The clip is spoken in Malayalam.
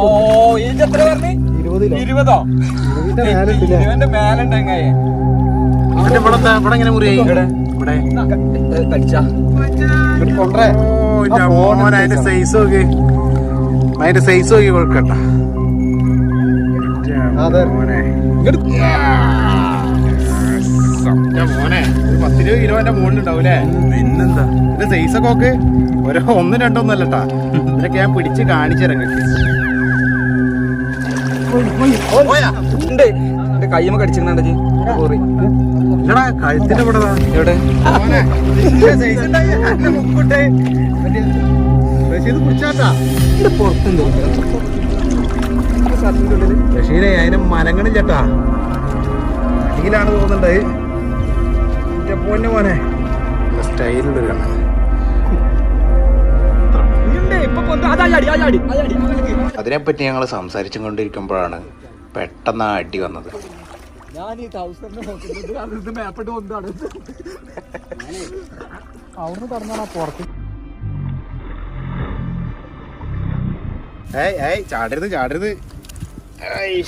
ഓ ഏജ് എത്ര പറഞ്ഞു? 20ഓ? 20ന്റെ മേലുണ്ടെങ്കിൽ ഇവിടെ ഇങ്ങനെ മുറിയായി ഇവിടെ കടിച്ചാ അതിന്റെ സൈസ് നോക്കി, അതിന്റെ സൈസ് നോക്കി കൊടുക്കട്ട മോനെ. ഒരു 10-20 മുകളിലുണ്ടാവൂലേ? പിന്നെന്താ ഇതിന്റെ സൈസ് ഒക്കെ നോക്ക്. ഓരോ 1-2 അല്ലട്ടാ, ഇതിനൊക്കെ ഞാൻ പിടിച്ച് കാണിച്ചു തരാം. കയ്യമ്മ കടിച്ചിരുന്നുണ്ട് ഇല്ലടാ, കഴുത്തിന്റെ ഇവിടെ എവിടെ ബഷീരെ അതിന് മലങ്ങളും ചേട്ടാ അടിയിലാണ് തോന്നുന്നുണ്ട്. എന്റെ പൊന്നു മോനെ സ്റ്റൈലുണ്ട് കാണാൻ. അതിനെപ്പറ്റി ഞങ്ങൾ സംസാരിച്ചും കൊണ്ടിരിക്കുമ്പോഴാണ് പെട്ടെന്ന് ആ അടി വന്നത്. ഞാൻ ഈ ടൗസറിനെ നോക്കുന്നത് മേപ്പെട്ട് കൊണ്ടാണ് അവിടുന്ന് പറഞ്ഞാ പുറത്ത്. ചാടരുത് ചാടരുത്.